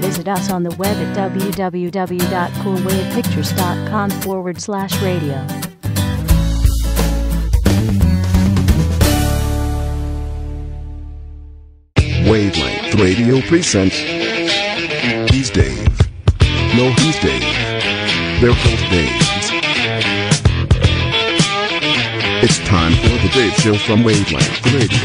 visit us on the web at www.coolwavepictures.com/radio. Wavelength Radio presents He's Dave. No, he's Dave. They're both Daves. It's time for the Dave Show from Wavelength Radio.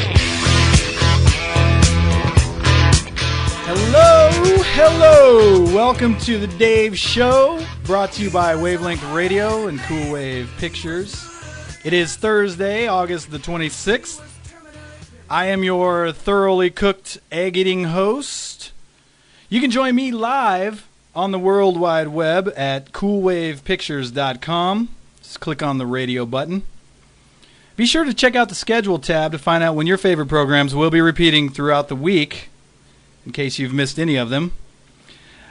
Hello! Welcome to the Dave Show, brought to you by Wavelength Radio and Cool Wave Pictures. It is Thursday, August the 26th. I am your thoroughly cooked, egg-eating host. You can join me live on the World Wide Web at coolwavepictures.com. Just click on the radio button. Be sure to check out the schedule tab to find out when your favorite programs will be repeating throughout the week, in case you've missed any of them.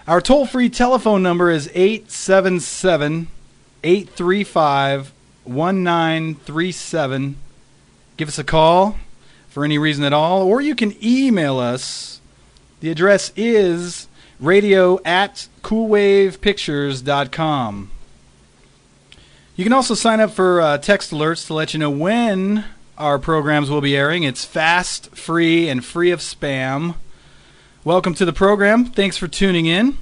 Our toll-free telephone number is 877-835-1937. Give us a call for any reason at all, or you can email us. The address is radio@coolwavepictures.com. You can also sign up for text alerts to let you know when our programs will be airing. It's fast, free, and free of spam. Welcome to the program. Thanks for tuning in.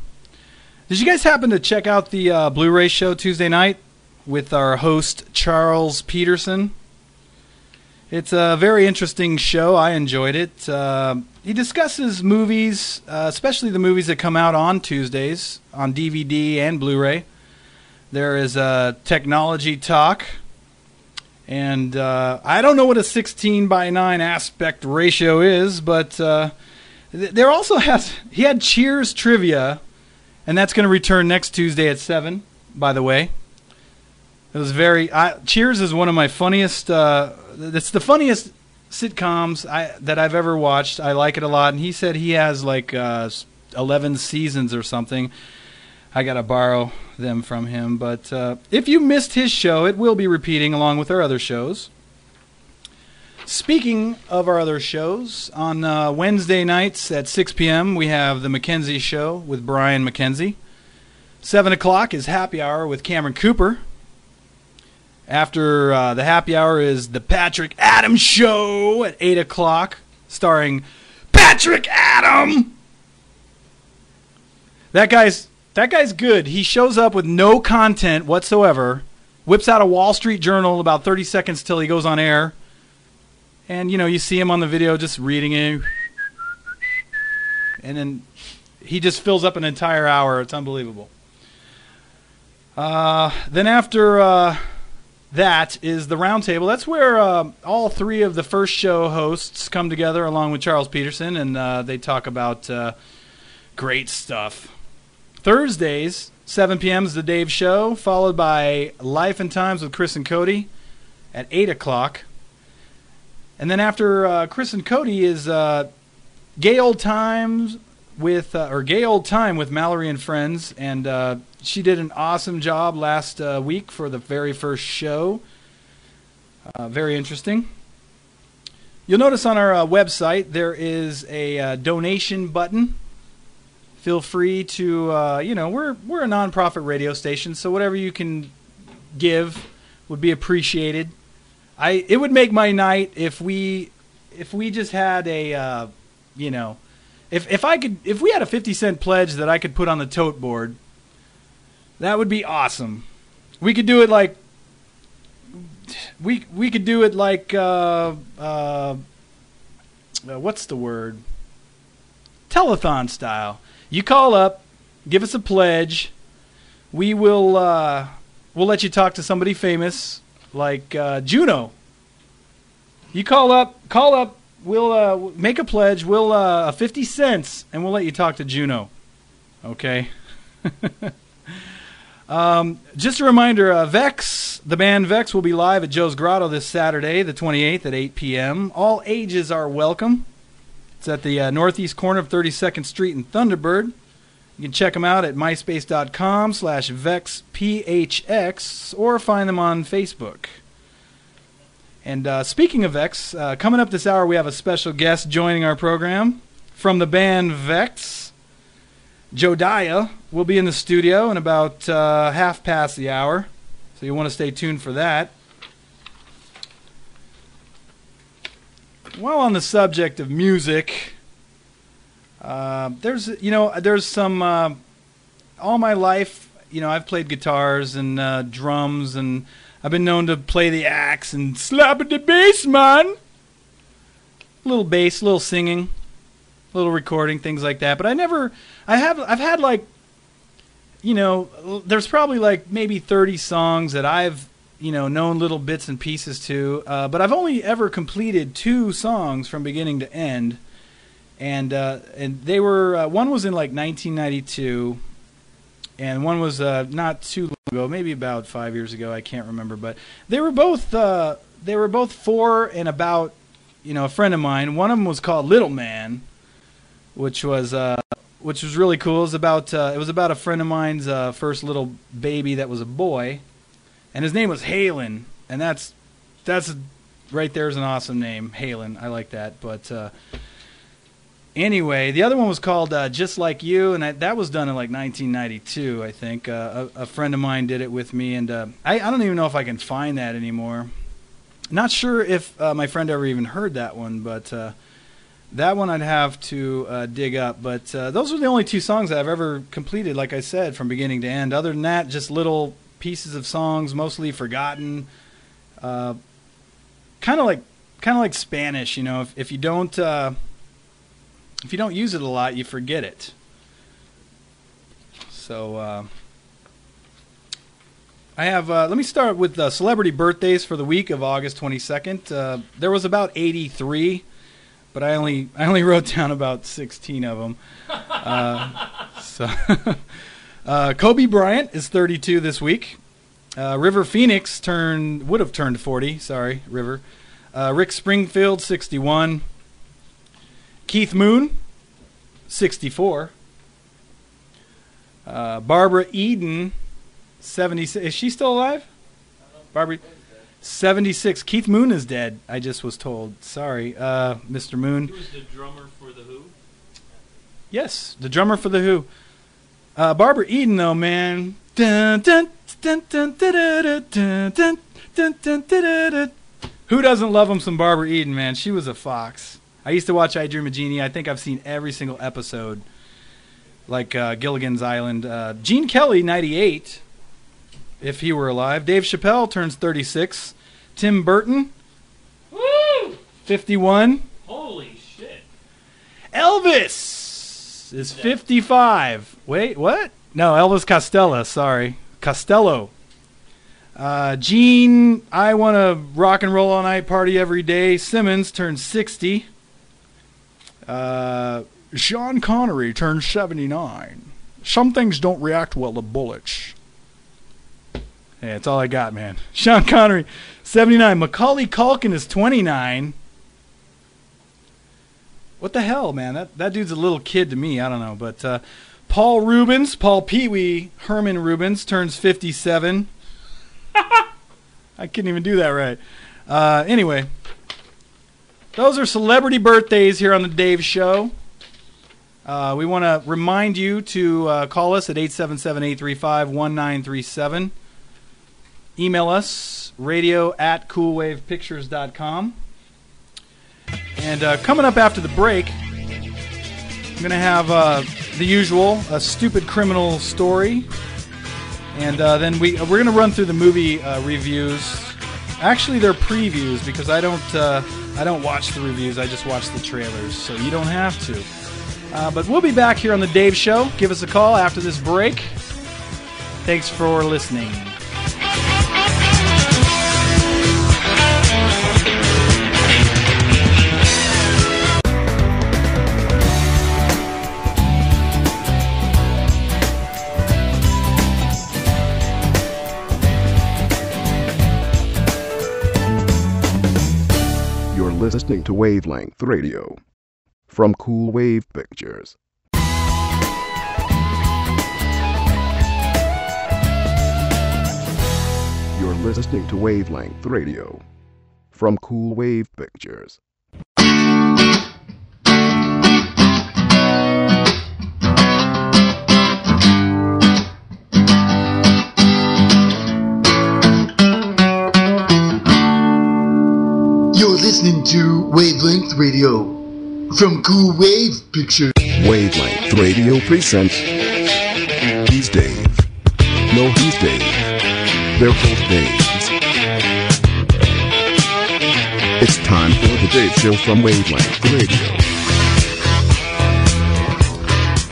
Did you guys happen to check out the Blu-ray show Tuesday night with our host, Charles Peterson? It's a very interesting show. I enjoyed it. He discusses movies, especially the movies that come out on Tuesdays, on DVD and Blu-ray. There is a technology talk. And I don't know what a 16:9 aspect ratio is, but there also he had Cheers trivia, and that's going to return next Tuesday at 7, by the way. It was Cheers is one of my funniest, it's the funniest sitcoms that I've ever watched. I like it a lot, and he said he has like 11 seasons or something. I got to borrow them from him, but if you missed his show, it will be repeating along with our other shows. Speaking of our other shows, on Wednesday nights at 6 p.m., we have The Mackenzie Show with Brian Mackenzie. 7 o'clock is Happy Hour with Cameron Cooper. After the Happy Hour is The Patrick Adams Show at 8 o'clock, starring Patrick Adam! That guy's good. He shows up with no content whatsoever, whips out a Wall Street Journal about 30 seconds till he goes on air, and, you know, you see him on the video just reading it, and then he just fills up an entire hour. It's unbelievable. Then after that is the Roundtable. That's where all three of the first show hosts come together along with Charles Peterson, and they talk about great stuff. Thursdays, 7 p.m. is the Dave Show, followed by Life and Times with Chris and Cody at 8 o'clock. And then after Chris and Cody is Gay Old Time with Mallory and Friends, and she did an awesome job last week for the very first show. Very interesting. You'll notice on our website there is a donation button. Feel free to, we're a non-profit radio station, so whatever you can give would be appreciated. It would make my night if we just had a, if we had a 50-cent pledge that I could put on the tote board. That would be awesome. We could do it like we could do it like what's the word? Telethon style. You call up, give us a pledge. We'll let you talk to somebody famous like Juno. You call up, we'll make a pledge, we'll 50 cents, and we'll let you talk to Juno. Okay? Just a reminder, Vex, the band Vex, will be live at Joe's Grotto this Saturday, the 28th at 8 p.m. All ages are welcome. It's at the northeast corner of 32nd Street in Thunderbird. You can check them out at myspace.com/VexPHX or find them on Facebook. And speaking of Vex, coming up this hour we have a special guest joining our program from the band Vex. Jodiah will be in the studio in about half past the hour, so you want to stay tuned for that. While on the subject of music, there's some all my life, I've played guitars and drums, and I've been known to play the axe and slap at the bass, man. Little bass, little singing, little recording, things like that. But I've had like, there's probably like maybe 30 songs that I've known little bits and pieces to, but I've only ever completed 2 songs from beginning to end, and they were one was in like 1992, and one was not too long ago, maybe about 5 years ago. I can't remember, but they were both for and about a friend of mine. One of them was called Little Man, which was really cool. It was about a friend of mine's first little baby that was a boy. And his name was Halen, and that's right there's an awesome name, Halen. I like that. But anyway, the other one was called Just Like You, and that was done in like 1992, I think. A friend of mine did it with me, and I don't even know if I can find that anymore. Not sure if my friend ever even heard that one, but that one I'd have to dig up. But those were the only 2 songs that I've ever completed, like I said, from beginning to end. Other than that, just little pieces of songs, mostly forgotten, kind of like Spanish. If you don't use it a lot, you forget it. So I have. Let me start with celebrity birthdays for the week of August 22nd. There was about 83, but I only wrote down about 16 of them. So. Kobe Bryant is 32 this week. River Phoenix would have turned 40. Sorry, River. Rick Springfield, 61. Keith Moon, 64. Barbara Eden, 76. Is she still alive? Barbara, 76. Keith Moon is dead, I just was told. Sorry, Mr. Moon. Who was the drummer for The Who? Yes, the drummer for The Who. Barbara Eden, though, man. Dun, dun, dun, dun, dun, dun, dun, dun, dun, dun, dun, dun. Who doesn't love him some Barbara Eden, man? She was a fox. I used to watch I Dream of Jeannie. I think I've seen every single episode, like Gilligan's Island. Gene Kelly, 98, if he were alive. Dave Chappelle turns 36. Tim Burton, Woo! 51. Holy shit. Elvis is 55. Wait, what? No, Elvis Costello, sorry. Costello. Gene, I want to rock and roll all night, party every day. Simmons turns 60. Sean Connery turns 79. Some things don't react well to bullets. Hey, that's all I got, man. Sean Connery, 79. Macaulay Culkin is 29. What the hell, man? That dude's a little kid to me. I don't know. But Paul Pee Wee Herman Rubens turns 57. I couldn't even do that right. Anyway, those are celebrity birthdays here on the Dave Show. We want to remind you to call us at 877-835-1937. Email us, radio@coolwavepictures.com. And coming up after the break, I'm going to have the usual, a stupid criminal story. And then we're going to run through the movie reviews. Actually, they're previews because I don't watch the reviews. I just watch the trailers, so you don't have to. But we'll be back here on the Dave Show. Give us a call after this break. Thanks for listening. Listening to Wavelength Radio from Cool Wave Pictures. You're listening to Wavelength Radio from Cool Wave Pictures. Radio from Cool Wave Pictures. Wavelength Radio presents He's Dave. No, he's Dave. They're both Daves. It's time for the Dave Show from Wavelength Radio.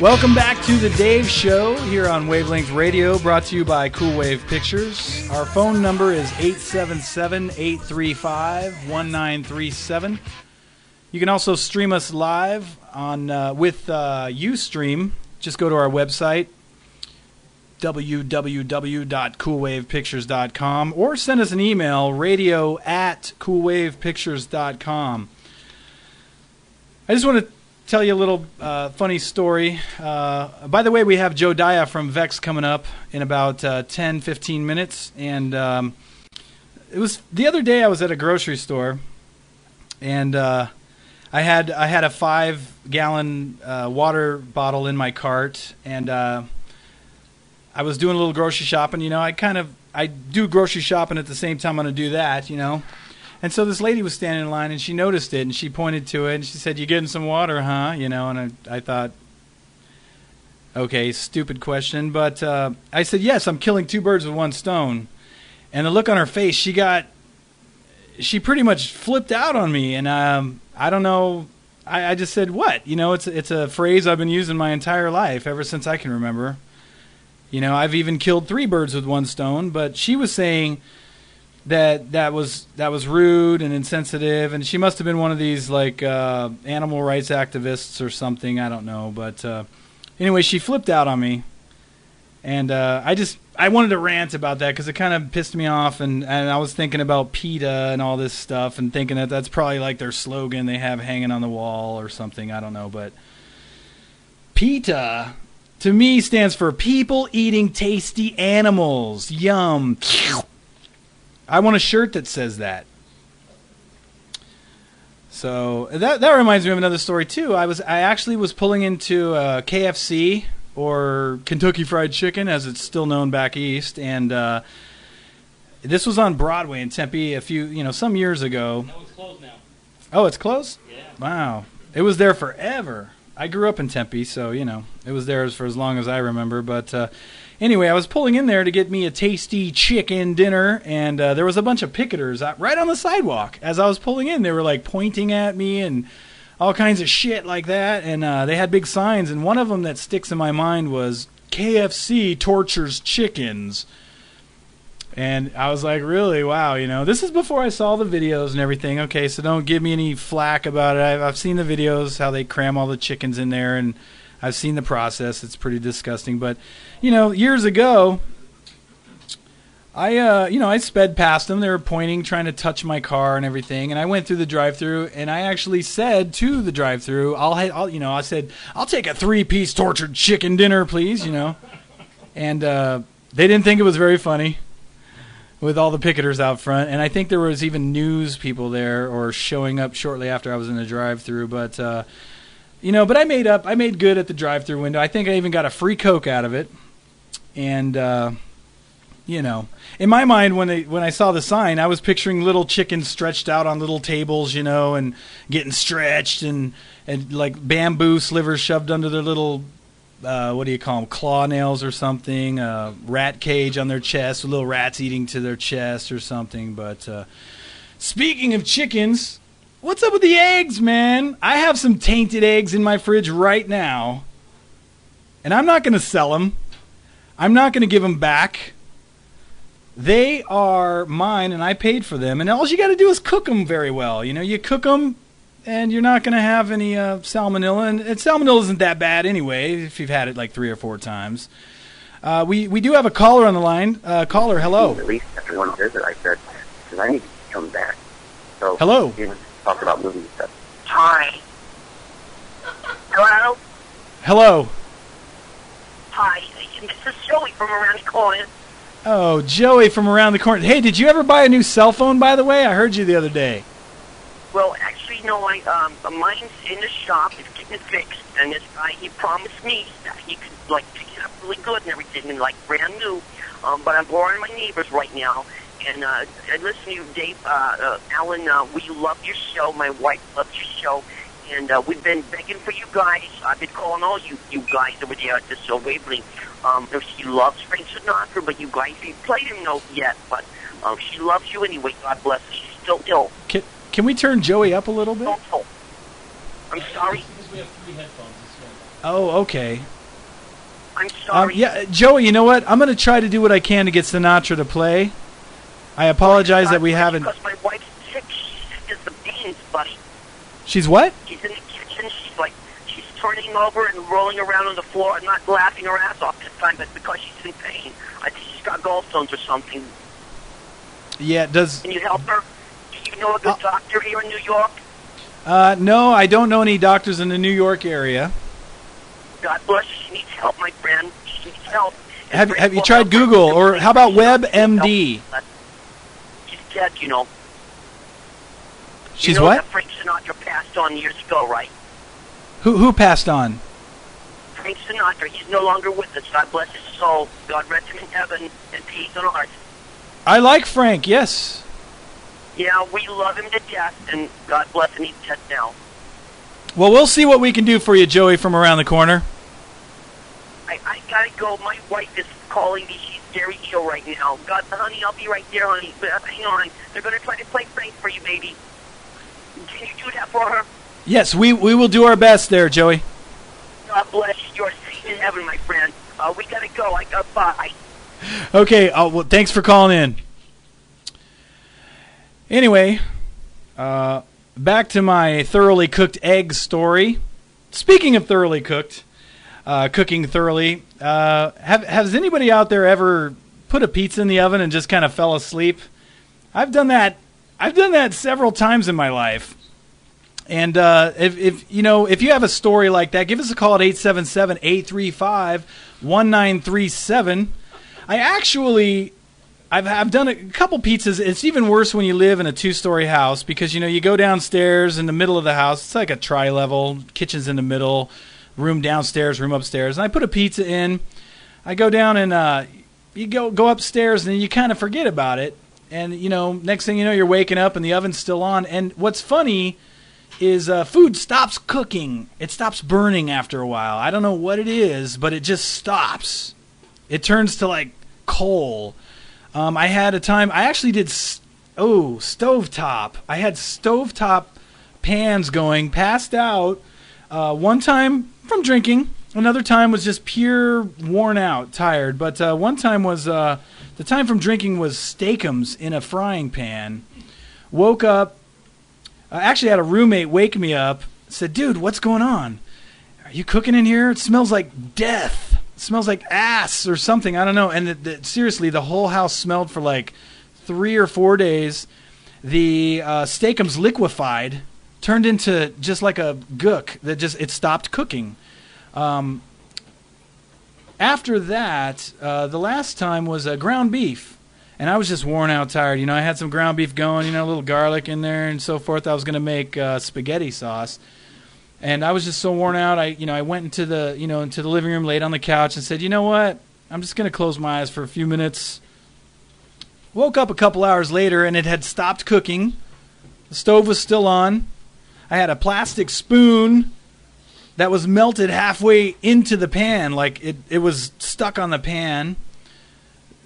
Welcome back to the Dave Show here on Wavelength Radio, brought to you by Cool Wave Pictures. Our phone number is 877-835-1937. You can also stream us live on with Ustream. Just go to our website, www.coolwavepictures.com, or send us an email, radio@coolwavepictures.com. I just want to tell you a little funny story. By the way, we have Joe Daya from Vex coming up in about 10-15 minutes. And it was the other day I was at a grocery store, and I had a 5-gallon water bottle in my cart, and I was doing a little grocery shopping. You know, I do grocery shopping at the same time I'm going to do that, you know. And so this lady was standing in line, and she noticed it, and she pointed to it, and she said, "You getting some water, huh?" You know, and I thought, okay, stupid question. But I said, "Yes, I'm killing 2 birds with 1 stone." And the look on her face, she pretty much flipped out on me. And I don't know, I just said, "What?" You know, it's a phrase I've been using my entire life, ever since I can remember. You know, I've even killed 3 birds with 1 stone. But she was saying that was rude and insensitive, and she must have been one of these like animal rights activists or something. I don't know, but anyway, she flipped out on me, and I wanted to rant about that because it kind of pissed me off, and I was thinking about PETA and all this stuff, and thinking that that's probably like their slogan they have hanging on the wall or something. I don't know, but PETA to me stands for People Eating Tasty Animals. Yum. I want a shirt that says that. So that reminds me of another story too. I actually was pulling into KFC, or Kentucky Fried Chicken as it's still known back east, and this was on Broadway in Tempe some years ago. No, it's closed now. Oh, it's closed? Yeah. Wow. It was there forever. I grew up in Tempe, so it was there for as long as I remember, but anyway, I was pulling in there to get me a tasty chicken dinner, and there was a bunch of picketers right on the sidewalk. As I was pulling in, they were like pointing at me and all kinds of shit like that, and they had big signs, and one of them that sticks in my mind was, "KFC tortures chickens." And I was like, really? Wow, this is before I saw the videos and everything. Okay, so don't give me any flack about it. I've seen the videos, how they cram all the chickens in there, and I've seen the process. It's pretty disgusting. But, years ago, I sped past them. They were pointing, trying to touch my car and everything. And I went through the drive-thru, and I actually said to the drive-thru, I said, "I'll take a 3-piece tortured chicken dinner, please," And they didn't think it was very funny with all the picketers out front. And I think there was even news people there or showing up shortly after I was in the drive-thru. But, but I made good at the drive-thru window. I think I even got a free Coke out of it. And, in my mind, when I saw the sign, I was picturing little chickens stretched out on little tables, and getting stretched and like bamboo slivers shoved under their little, what do you call them, claw nails or something, rat cage on their chest with little rats eating to their chest or something. But speaking of chickens, what's up with the eggs, man? I have some tainted eggs in my fridge right now, and I'm not going to sell them. I'm not going to give them back. They are mine, and I paid for them, and all you got to do is cook them very well. You cook them, and you're not going to have any salmonella, and salmonella isn't that bad anyway if you've had it like 3 or 4 times. We do have a caller on the line. Caller, hello. At least after one visit, I said, because I need to come back. So hello. Talk about movie stuff. Hi. Hello? Hello. Hi. This is Joey from around the corner. Oh, Joey from around the corner. Hey, did you ever buy a new cell phone, by the way? I heard you the other day. Well, actually, no, mine's in the shop. It's getting fixed. And this guy, he promised me that he could, pick it up really good and everything and, brand new. But I'm borrowing my neighbor's right now. And I listen to you, Dave, Alan. We love your show. My wife loves your show. And we've been begging for you guys. I've been calling all you guys over there at this wavelength. She loves Frank Sinatra, but you guys ain't played him yet. But she loves you anyway. God bless her. She's still ill. Can we turn Joey up a little bit? I'm sorry. Because we have 3 headphones. Oh, okay. I'm sorry. Yeah, Joey, you know what? I'm going to try to do what I can to get Sinatra to play. I apologize that we haven't... Because my wife's sick. She's sick as the beans, buddy. She's what? She's in the kitchen. She's turning over and rolling around on the floor. I'm not laughing her ass off this time, but because she's in pain. I think she's got gallstones or something. Yeah, does... Can you help her? Do you know a good doctor here in New York? No, I don't know any doctors in the New York area. God bless you. She needs help, my friend. She needs help. Have you tried Google, or how about WebMD? She's dead, you know. She's you know what? That Frank Sinatra passed on years ago, right? Who passed on? Frank Sinatra. He's no longer with us. God bless his soul. God rest him in heaven and peace on earth. I like Frank, yes. Yeah, we love him to death, and God bless him. He's dead now. Well, we'll see what we can do for you, Joey, from around the corner. I gotta go. My wife is calling me. She's very ill right now. God, honey, I'll be right there, honey. But hang on. They're gonna try to play Frank for you, baby. Can you do that for her? Yes, we will do our best there, Joey. God bless you. You're safe in heaven, my friend. We gotta go. Bye. Okay, well, thanks for calling in. Anyway, back to my thoroughly cooked egg story. Speaking of thoroughly cooked, cooking thoroughly, has anybody out there ever put a pizza in the oven and just kind of fell asleep? I've done that. I've done that several times in my life. And if you have a story like that, give us a call at 877-835-1937. I've done a couple pizzas. It's even worse when you live in a 2-story house because, you go downstairs in the middle of the house. It's like a tri-level. Kitchen's in the middle, room downstairs, room upstairs. And I put a pizza in. I go down and you go upstairs and you kind of forget about it. And, next thing you know, you're waking up and the oven's still on. And what's funny is food stops cooking. It stops burning after a while. I don't know what it is, but it just stops. It turns to like coal. I had a time, I actually did, stovetop. I had stovetop pans going, passed out. One time from drinking. Another time was just pure worn out, tired. But one time was, the time from drinking was steakums in a frying pan. Woke up, I actually had a roommate wake me up, said, dude, what's going on? Are you cooking in here? It smells like death. It smells like ass or something. I don't know. And seriously, the whole house smelled for like 3 or 4 days. The steakums liquefied, turned into just like a gook that it stopped cooking. After that, the last time was ground beef. And I was just worn out, tired. I had some ground beef going, a little garlic in there and so forth. I was going to make spaghetti sauce. And I was just so worn out. I went into the living room, laid on the couch and said, you know what? I'm just going to close my eyes for a few minutes. Woke up a couple hours later and it had stopped cooking. The stove was still on. I had a plastic spoon that was melted halfway into the pan. Like it was stuck on the pan.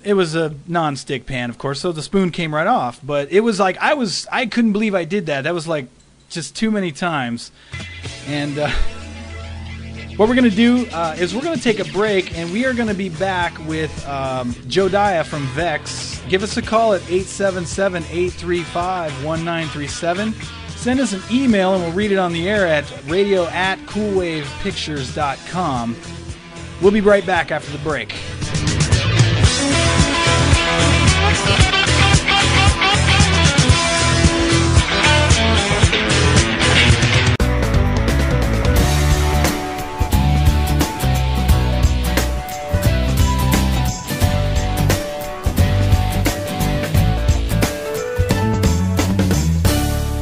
It was a non-stick pan, of course, so the spoon came right off. But it was like I couldn't believe I did that. That was like just too many times. And what we're going to do is we're going to take a break, and we are going to be back with Jodiah from Vex. Give us a call at 877-835-1937. Send us an email, and we'll read it on the air at radio@coolwavepictures.com. We'll be right back after the break.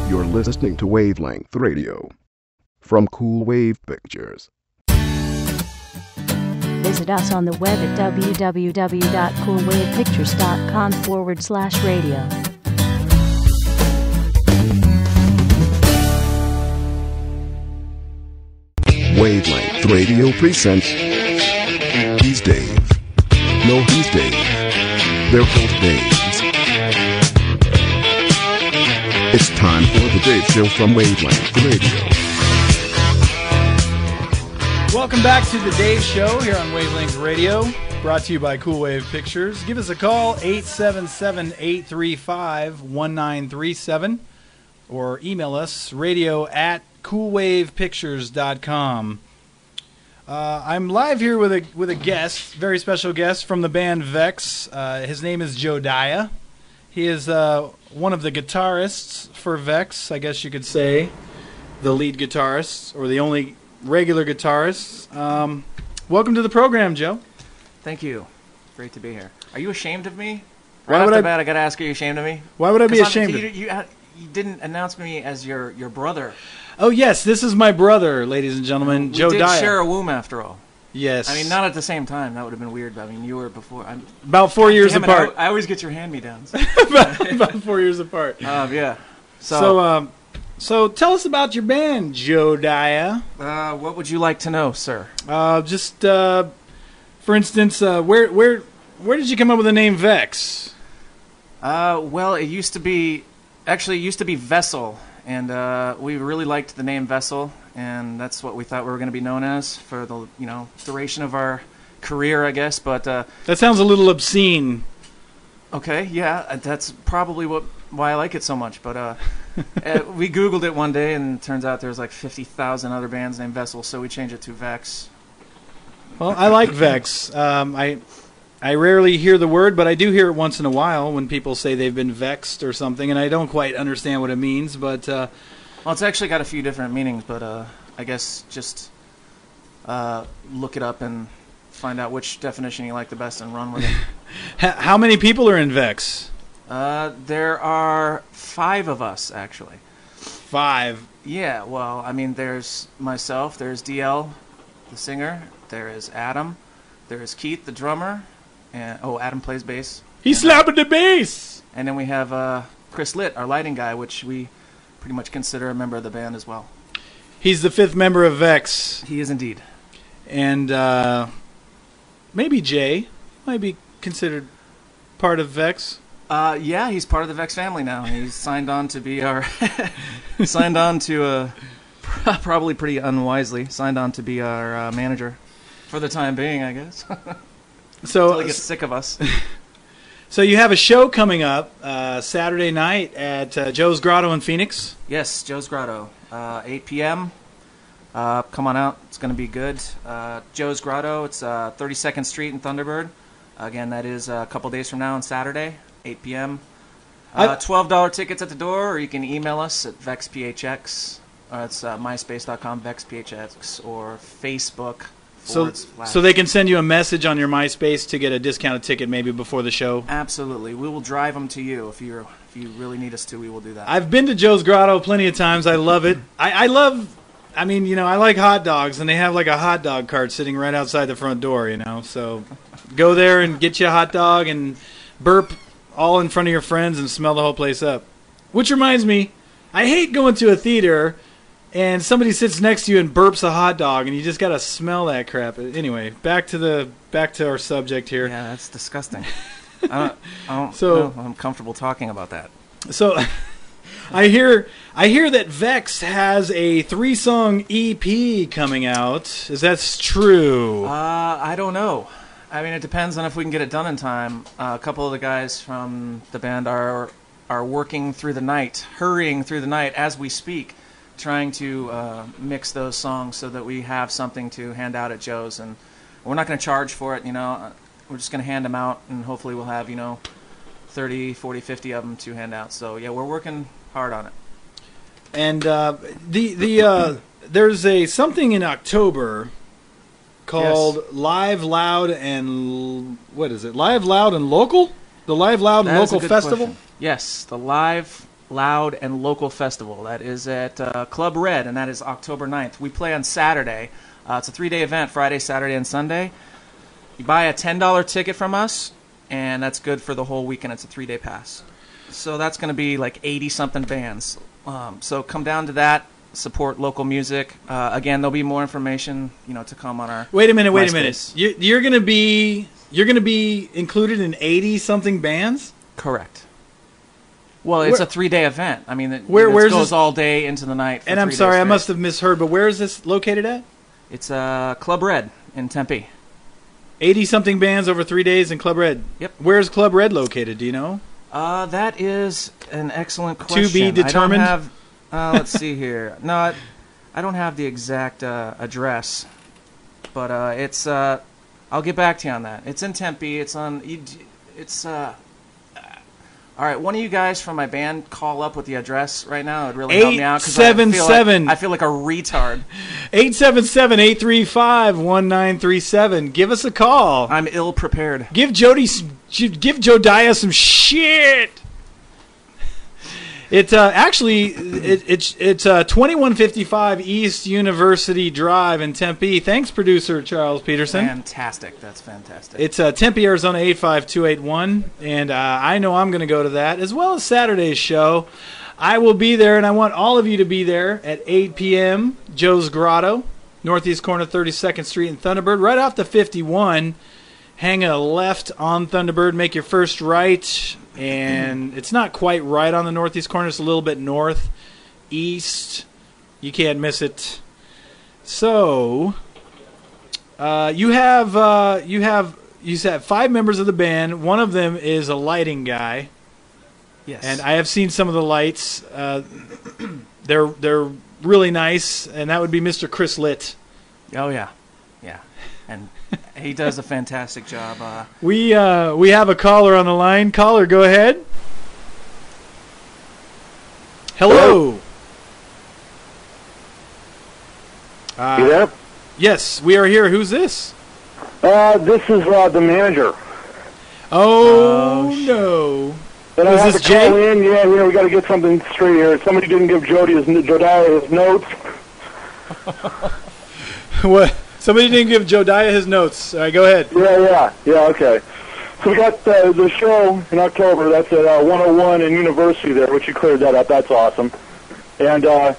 You're listening to Wavelength Radio from Cool Wave Pictures. Visit us on the web at www.coolwavepictures.com/radio. Wavelength Radio presents He's Dave. No, he's Dave. They're both Daves. It's time for the Dave Show from Wavelength Radio. Welcome back to the Dave Show here on Wavelength Radio, brought to you by Cool Wave Pictures. Give us a call, 877-835-1937, or email us, radio@coolwavepictures.com. I'm live here with a guest, very special guest from the band Vex. His name is Jodiah. He is one of the guitarists for Vex, I guess you could say, the lead guitarist, or the only regular guitarist. Welcome to the program, Joe. Thank you. Great to be here. Are you ashamed of me? Why Right would off I- the bat, I gotta ask, are you ashamed of me? Why would I be 'Cause ashamed of you didn't announce me as your brother. Oh, yes, this is my brother, ladies and gentlemen, We Jodiah. did share a womb after all. Yes. I mean, not at the same time. That would have been weird. But I mean, you were before. About 4 years Damn it, apart. I always get your hand-me-downs. about 4 years apart. Yeah. So tell us about your band, Jodiah. What would you like to know, sir? For instance, where did you come up with the name Vex? Well, it used to be Vessel, and we really liked the name Vessel, and that's what we thought we were going to be known as for the duration of our career, I guess. But That sounds a little obscene. okay, yeah, that's probably why I like it so much. But we Googled it one day, and it turns out there's like 50,000 other bands named Vessel, so we changed it to Vex. Well, I like Vex. I rarely hear the word, but I do hear it once in a while when people say they've been vexed or something, and I don't quite understand what it means. But Well, it's actually got a few different meanings, but I guess just look it up and find out which definition you like the best and run with it. how many people are in Vex? There are 5 of us, actually. 5. Yeah, well, I mean, there's myself, there's DL, the singer, there is Adam, there is Keith, the drummer, and Adam plays bass. He's slapping the bass! And then we have Chris Litt, our lighting guy, which we pretty much consider a member of the band as well. He's the 5th member of Vex. He is indeed. And maybe Jay might be considered part of Vex. Yeah, he's part of the Vex family now. He's signed on to be our probably pretty unwisely, signed on to be our manager for the time being, I guess. Until he gets sick of us. So you have a show coming up Saturday night at Joe's Grotto in Phoenix. Yes, Joe's Grotto, 8 p.m. Come on out. It's going to be good. Joe's Grotto, it's 32nd Street in Thunderbird. Again, that is a couple days from now on Saturday, 8 p.m. $12 tickets at the door, or you can email us at VexPHX. It's myspace.com, VexPHX, or Facebook. So they can send you a message on your MySpace to get a discounted ticket maybe before the show? Absolutely. We will drive them to you. If you really need us to, we will do that. I've been to Joe's Grotto plenty of times. I love it. I like hot dogs, and they have like a hot dog cart sitting right outside the front door, So go there and get you a hot dog and burp all in front of your friends and smell the whole place up. Which reminds me, I hate going to a theater and somebody sits next to you and burps a hot dog, and you just gotta smell that crap. Anyway, back to our subject here. Yeah, that's disgusting. I don't know if I'm comfortable talking about that. So, I hear that Vex has a 3-song EP coming out. Is that true? I don't know. I mean, it depends on if we can get it done in time. A couple of the guys from the band are working through the night, hurrying through the night as we speak, trying to mix those songs so that we have something to hand out at Joe's. And we're not going to charge for it, We're just going to hand them out, and hopefully we'll have, 30, 40, 50 of them to hand out. So, yeah, we're working hard on it. And there's something in October called Live, Loud, and... What is it? Live, Loud, and Local? The Live, Loud, and Local Festival? Question. Yes, the Live, Loud, and Local Festival. That is at Club Red, and that is October 9th. We play on Saturday. It's a 3-day event, Friday, Saturday, and Sunday. You buy a $10 ticket from us, and that's good for the whole weekend. It's a 3-day pass. So that's going to be like 80-something bands. So come down to that, support local music. Again, there'll be more information, to come on our. Wait a minute. MySpace. You're going to be included in 80-something bands? Correct. Well, it's a 3-day event. I mean, it where's goes this? all day into the night. For And I'm 3 days sorry, I straight. must have misheard, but where is this located at? It's Club Red in Tempe. 80-something bands over 3 days in Club Red. Yep. Where's Club Red located? Do you know? That is an excellent question. To be determined? I don't have, let's see here. No, I don't have the exact address, but it's. I'll get back to you on that. It's in Tempe. It's on. It's. All right, one of you guys from my band call up with the address right now. It would really help me out because I feel like a retard. 877-835-1937. Give us a call. I'm ill prepared. Give Jodiah some shit. It's actually it's 2155 East University Drive in Tempe. Thanks, producer Charles Peterson. Fantastic. That's fantastic. It's Tempe, Arizona 85281, and I know I'm going to go to that as well as Saturday's show. I will be there, and I want all of you to be there at 8 p.m. Joe's Grotto, northeast corner 32nd Street in Thunderbird, right off the 51. Hang a left on Thunderbird, make your first right, and it's not quite right on the northeast corner. It's a little bit northeast. You can't miss it. So, you said 5 members of the band. One of them is a lighting guy. Yes. And I have seen some of the lights. They're really nice, and that would be Mr. Chris Litt. Oh yeah, yeah, and he does a fantastic job. We have a caller on the line. Caller, go ahead. Hello. You there? Yes, we are here. Who's this? This is the manager. Oh no. And Is I have this to call Jay? in. Yeah, we got to get something straight here. Somebody didn't give Jodiah his notes. What? Somebody didn't give Jodiah his notes. All right, go ahead. Yeah, okay. So we got the show in October. That's at 101 and University there, which you cleared that up. That's awesome. And it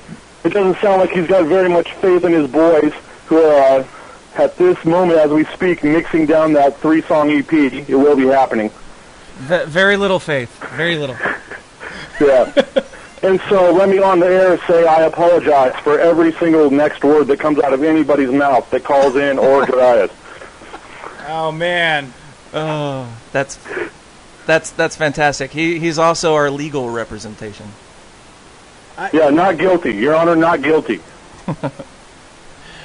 doesn't sound like he's got very much faith in his boys, who are, at this moment as we speak, mixing down that 3-song EP. It will be happening. Very little faith. Very little. Yeah. And so let me on the air say I apologize for every single next word that comes out of anybody's mouth that calls in or Jodiah's. Oh man. Oh, that's fantastic. He's also our legal representation. Yeah, not guilty. Your Honor, not guilty.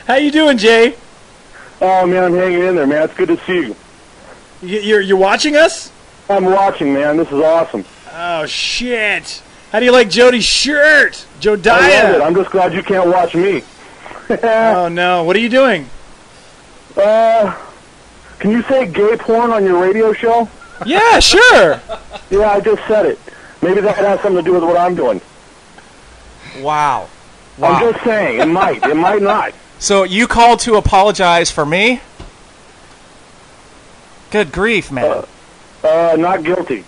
How you doing, Jay? Oh, man, I'm hanging in there, man. It's good to see you. You're watching us? I'm watching, man. This is awesome. Oh shit. How do you like Jody's shirt? I Jodiah. love it. I'm just glad you can't watch me. Oh no. What are you doing? Can you say gay porn on your radio show? Yeah, sure. Yeah, I just said it. Maybe that has something to do with what I'm doing. Wow. I'm just saying. It might. It might not. So you called to apologize for me? Good grief, man. Not guilty.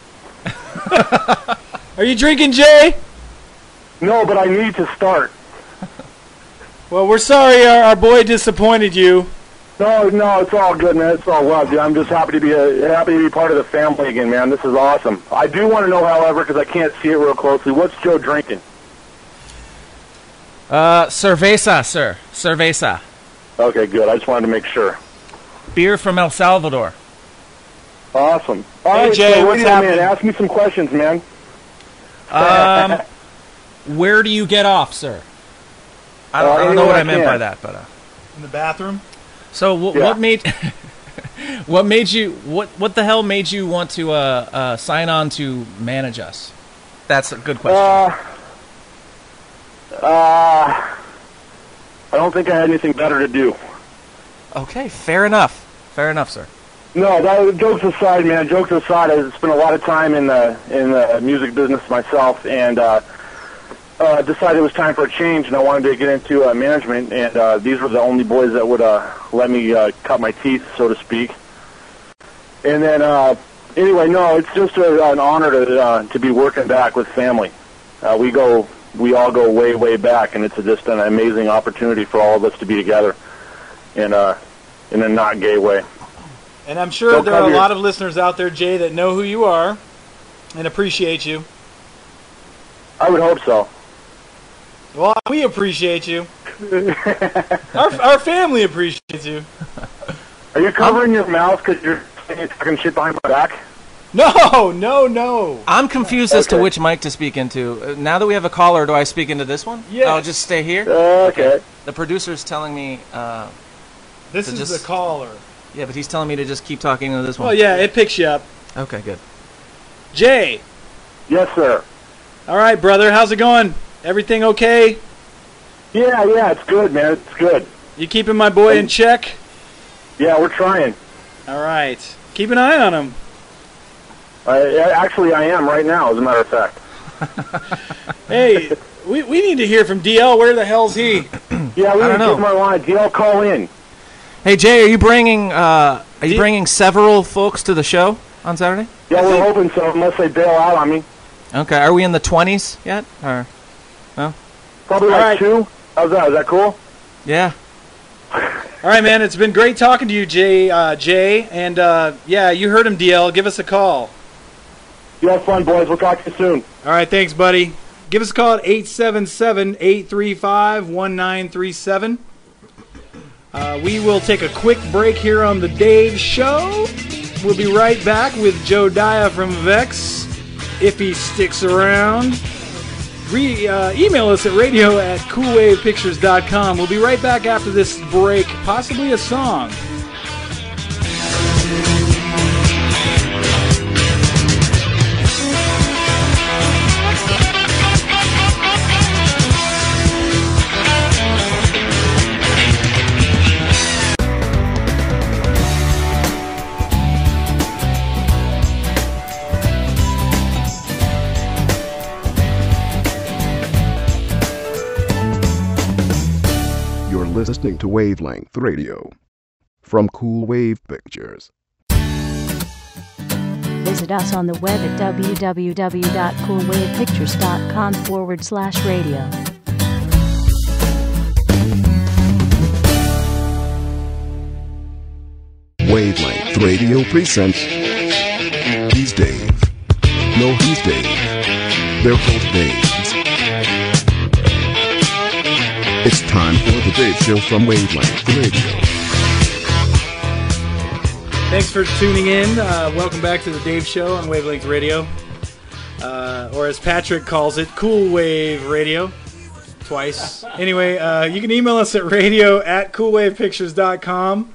Are you drinking, Jay? No, but I need to start. Well, we're sorry our boy disappointed you. No, it's all good, man. It's all love, dude. I'm just happy to be part of the family again, man. This is awesome. I do want to know, however, because I can't see it real closely, what's Joe drinking? Cerveza, sir. Cerveza. Okay, good. I just wanted to make sure. Beer from El Salvador. Awesome. All Hey, right, Jay, so what's wait a minute, happening? man. Ask me some questions, man. Where do you get off, sir? I don't know anywhere what I I meant can. by that, but In the bathroom? so Yeah. what made what the hell made you want to sign on to manage us? That's a good question. I don't think I had anything better to do. Okay, fair enough. Fair enough, sir. No, jokes aside, man. Jokes aside, I spent a lot of time in the music business myself, and decided it was time for a change, and I wanted to get into management. And these were the only boys that would let me cut my teeth, so to speak. And then, anyway, no, it's just an honor to be working back with family. We all go way, way back, and it's just an amazing opportunity for all of us to be together in a not gay way. And I'm sure there are a lot of listeners out there, Jay, that know who you are and appreciate you. I would hope so. Well, we appreciate you. Our family appreciates you. Are you covering your mouth because you're talking shit behind my back? No. I'm confused as to which mic to speak into. Now that we have a caller, do I speak into this one? Yes. I'll just stay here? Okay. The producer's telling me... this is the caller. Yeah, but he's telling me to just keep talking into this one. Well, yeah, it picks you up. Okay, good. Jay. Yes, sir. All right, brother. How's it going? Everything okay? Yeah, it's good, man. It's good. You keeping my boy in check? Yeah, we're trying. All right. Keep an eye on him. Actually, I am right now, as a matter of fact. Hey, we need to hear from DL. Where the hell's he? Yeah, we need to give him our line. DL, call in. Hey, Jay, are you bringing several folks to the show on Saturday? Yeah, we're hoping so, unless they bail out on me. Okay, are we in the 20s yet? Or no? Probably like 2. How's that? Is that cool? Yeah. All right, man. It's been great talking to you, Jay. And yeah, you heard him, DL. Give us a call. You have fun, boys. We'll talk to you soon. All right, thanks, buddy. Give us a call at 877-835-1937. We will take a quick break here on the Dave Show. We'll be right back with Joe Daya from Vex, if he sticks around. Email us at radio@coolwavepictures.com. We'll be right back after this break, possibly a song. Listening to Wavelength Radio from Cool Wave Pictures. Visit us on the web at www.coolwavepictures.com/radio. Wavelength Radio presents He's Dave. No, he's Dave. They're both Daves. It's time for the Dave Show from Wavelength Radio. Thanks for tuning in. Welcome back to the Dave Show on Wavelength Radio. Or as Patrick calls it, Cool Wave Radio. Twice. Anyway, you can email us at radio@coolwavepictures.com.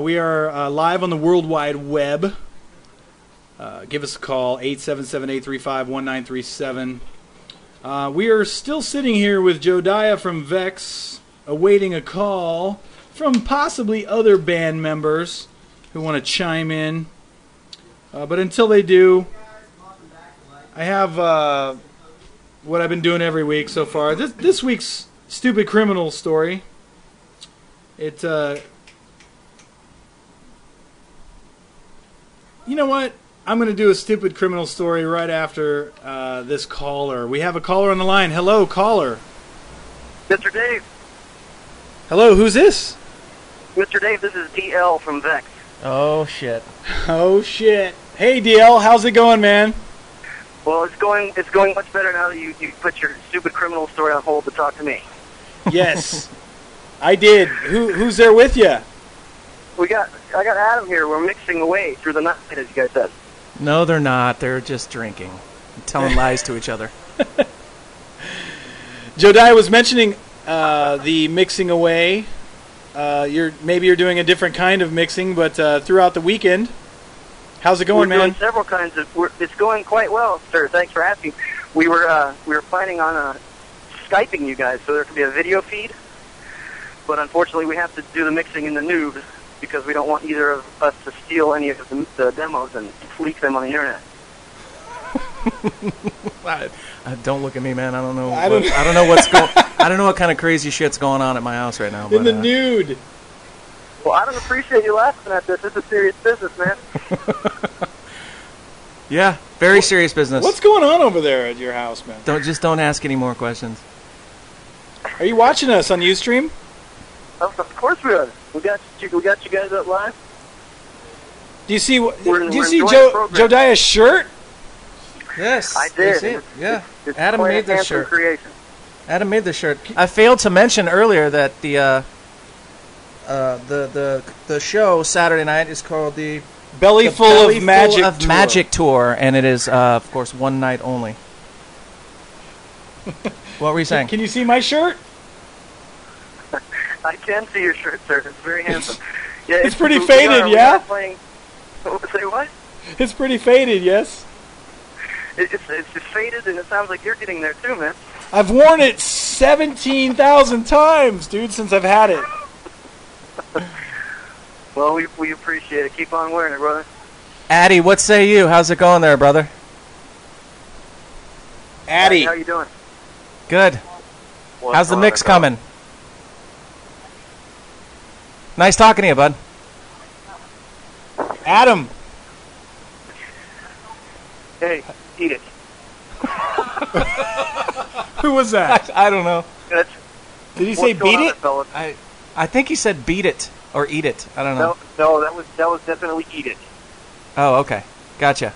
We are live on the World Wide Web. Give us a call, 877-835-1937. We are still sitting here with Joe Daya from Vex, awaiting a call from possibly other band members who want to chime in. But until they do, I have what I've been doing every week so far. This week's stupid criminal story. It, you know what? I'm going to do a stupid criminal story right after this caller. We have a caller on the line. Hello, caller. Mr. Dave. Hello, who's this? Mr. Dave, this is DL from Vex. Oh, shit. Oh, shit. Hey, DL, how's it going, man? Well, it's going much better now that you put your stupid criminal story on hold to talk to me. Yes, I did. Who's there with you? I got Adam here. We're mixing away through the night, as you guys said. No, they're not. They're just drinking. Telling lies to each other. Jodiah was mentioning the mixing away. Maybe you're doing a different kind of mixing, but throughout the weekend, how's it going, man? We're doing several kinds of. It's going quite well, sir. Thanks for asking. We were planning on Skyping you guys so there could be a video feed, but unfortunately we have to do the mixing in the nude because we don't want either of us to steal any of the demos and leak them on the internet. Don't look at me, man. I don't know. I don't know what's going. I don't know what kind of crazy shit's going on at my house right now. In the nude. Well, I don't appreciate you laughing at this. It's a serious business, man. Yeah, very serious business. What's going on over there at your house, man? Don't ask any more questions. Are you watching us on Ustream? Of course we are. We got you guys up live. Do you see We're enjoying the program. Jodiah's shirt? Yes, I did. see it. Yeah, It's Adam quite a made this handsome shirt. creation. Adam made this shirt. I failed to mention earlier that the show Saturday night is called the Belly Full of Magic Tour. and it is of course one night only. What were you saying? Can you see my shirt? I can see your shirt, sir. It's very handsome. Yeah, It's pretty we faded, are yeah? Playing, say what? It's pretty faded, yes. It's faded, and it sounds like you're getting there too, man. I've worn it 17,000 times, dude, since I've had it. Well, we appreciate it. Keep on wearing it, brother. Addy, what say you? How's it going there, brother? Addy. How you doing? Good. How's the mix coming? Nice talking to you, bud. Adam. Hey, eat it. Who was that? I don't know. That's, Did he say what's going beat on, it? fellas? I think he said beat it or eat it. I don't know. No, that was definitely eat it. Oh, okay. Gotcha.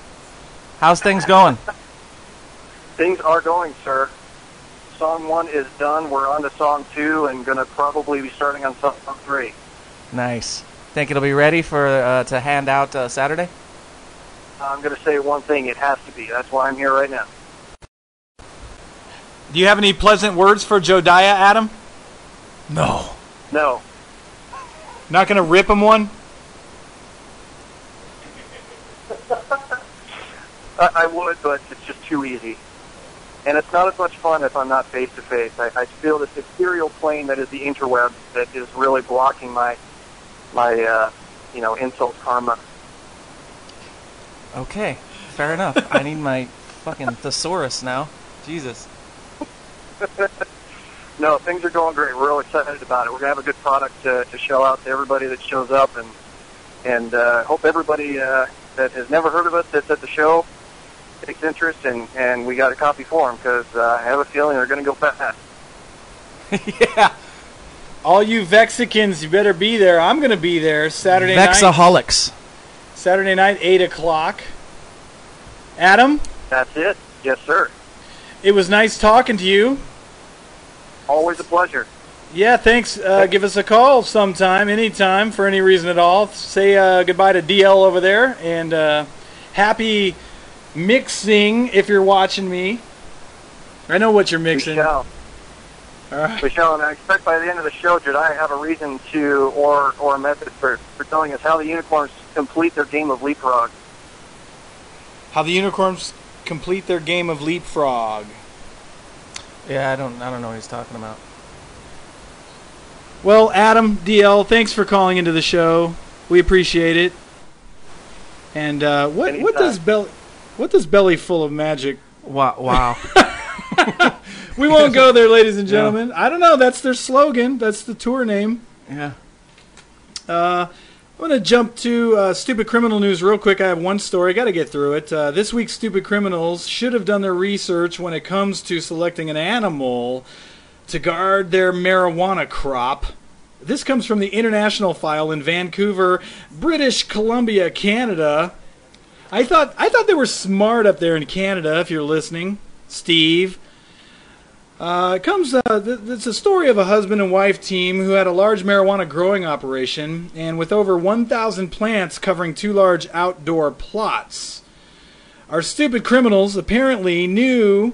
How's things going? Things are going, sir. Song 1 is done. We're on to song 2 and going to probably be starting on song 3. Nice. Think it'll be ready for to hand out Saturday? I'm going to say one thing. It has to be. That's why I'm here right now. Do you have any pleasant words for Jodiah, Adam? No. No. Not going to rip him one? I would, but it's just too easy. And it's not as much fun if I'm not face-to-face. I feel this ethereal plane that is the interweb that is really blocking my insult karma. Okay. Fair enough. I need my fucking thesaurus now. Jesus. No, things are going great. We're real excited about it. We're going to have a good product to show out to everybody that shows up, and hope everybody that has never heard of us that's at the show takes interest, and we got a copy for them, because I have a feeling they're going to go fast. Yeah. All you Vexicans, you better be there. I'm going to be there Saturday night. Vexaholics. Saturday night, 8 o'clock. Adam? That's it. Yes, sir. It was nice talking to you. Always a pleasure. Yeah, thanks. Give us a call sometime, anytime, for any reason at all. Say goodbye to DL over there, and happy mixing if you're watching me. I know what you're mixing. We shall. All right. We shall, and I expect by the end of the show, did I have a reason to, or a method for telling us how the unicorns complete their game of leapfrog? How the unicorns complete their game of leapfrog. Yeah, I don't know what he's talking about. Well, Adam, DL, thanks for calling into the show. We appreciate it. And what does belly full of magic? Wow. We won't go there, ladies and gentlemen. Yeah. I don't know. That's their slogan. That's the tour name. Yeah. I'm going to jump to Stupid Criminal News real quick. I have one story. Got to get through it. This week's Stupid Criminals should have done their research when it comes to selecting an animal to guard their marijuana crop. This comes from the International File in Vancouver, British Columbia, Canada. I thought they were smart up there in Canada, if you're listening, Steve. It's a story of a husband and wife team who had a large marijuana growing operation, and with over 1,000 plants covering 2 large outdoor plots. Our stupid criminals apparently knew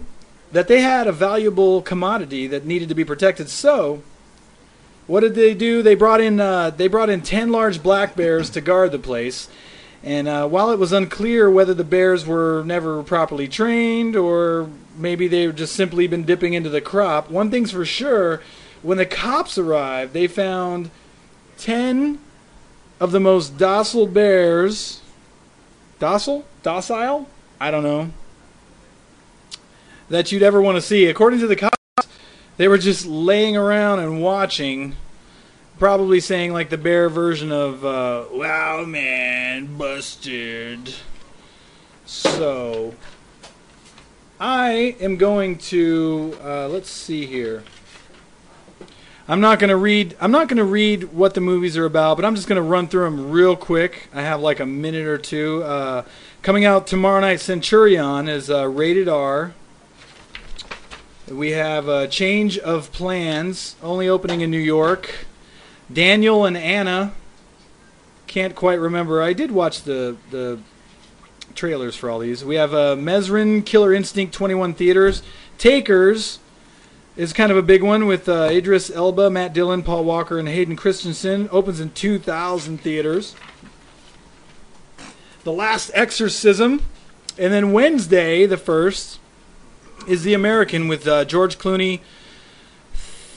that they had a valuable commodity that needed to be protected. So, what did they do? They brought in 10 large black bears to guard the place. And while it was unclear whether the bears were never properly trained or maybe they've just simply been dipping into the crop, one thing's for sure, when the cops arrived, they found 10 of the most docile bears. Docile? I don't know. That you'd ever want to see. According to the cops, they were just laying around and watching probably saying like the bear version of "Wow, man, busted." So I am going to let's see here. I'm not going to read what the movies are about, but I'm just going to run through them real quick. I have like a minute or two. Coming out tomorrow night, Centurion is rated R. We have Change of Plans, only opening in New York. Daniel and Anna. Can't quite remember. I did watch the trailers for all these. We have Mesrin, Killer Instinct, 21 theaters. Takers is kind of a big one with Idris Elba, Matt Dillon, Paul Walker, and Hayden Christensen. Opens in 2,000 theaters. The Last Exorcism. And then Wednesday, the 1st, is The American with George Clooney,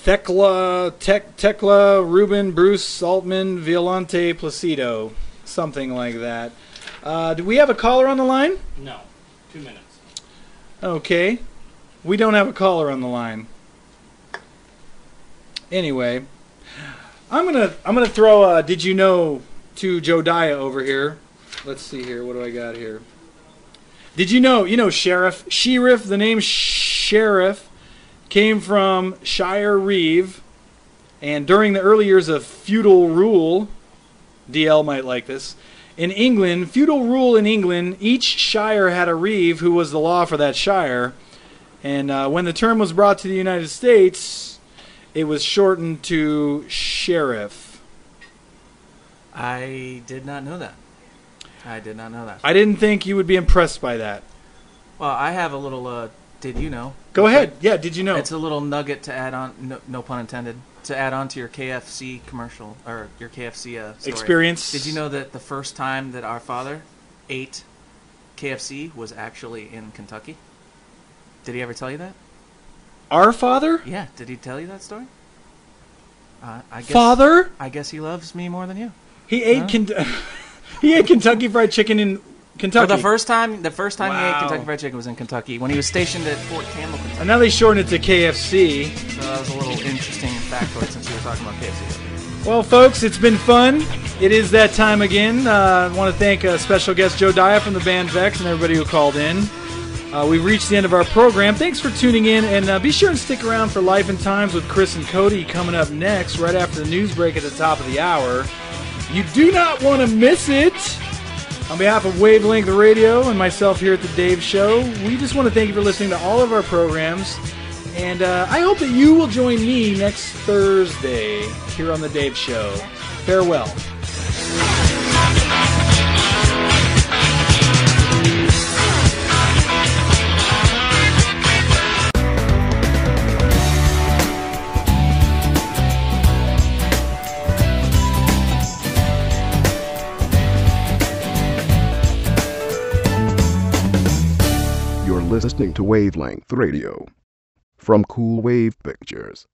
Tekla, Ruben, Bruce, Altman, Violante, Placido. Something like that. Do we have a caller on the line? No. 2 minutes. Okay. We don't have a caller on the line. Anyway, I'm gonna throw Did You Know to Jodiah over here. Let's see here. What do I got here? Did you know Sheriff? The name Sheriff came from Shire Reeve, and during the early years of feudal rule, DL might like this, in England, feudal rule in England, each shire had a reeve who was the law for that shire, and when the term was brought to the United States, it was shortened to sheriff. I did not know that. I didn't think you would be impressed by that. Well, I have a little, did you know? Go ahead. Yeah, did you know? It's a little nugget to add on, no pun intended, to add on to your KFC commercial, or your KFC story. Experience. Did you know that the first time that our father ate KFC was actually in Kentucky? Did he ever tell you that? Our father? Yeah, did he tell you that story? I guess, Father? I guess he loves me more than you. He ate he ate Kentucky Fried Chicken in Kentucky. For the first time he ate Wow. Kentucky Fried Chicken was in Kentucky when he was stationed at Fort Campbell, Kentucky. And now they shortened it to KFC. So that was a little interesting factoid since we were talking about KFC. Well, folks, it's been fun. It is that time again. I want to thank special guest Jodiah from the band Vex and everybody who called in. We've reached the end of our program. Thanks for tuning in, and be sure and stick around for Life and Times with Chris and Cody coming up next, right after the news break at the top of the hour. You do not want to miss it. On behalf of Wavelength Radio and myself here at The Dave Show, we just want to thank you for listening to all of our programs. And I hope that you will join me next Thursday here on The Dave Show. Farewell. You're listening to Wavelength Radio from Cool Wave Pictures.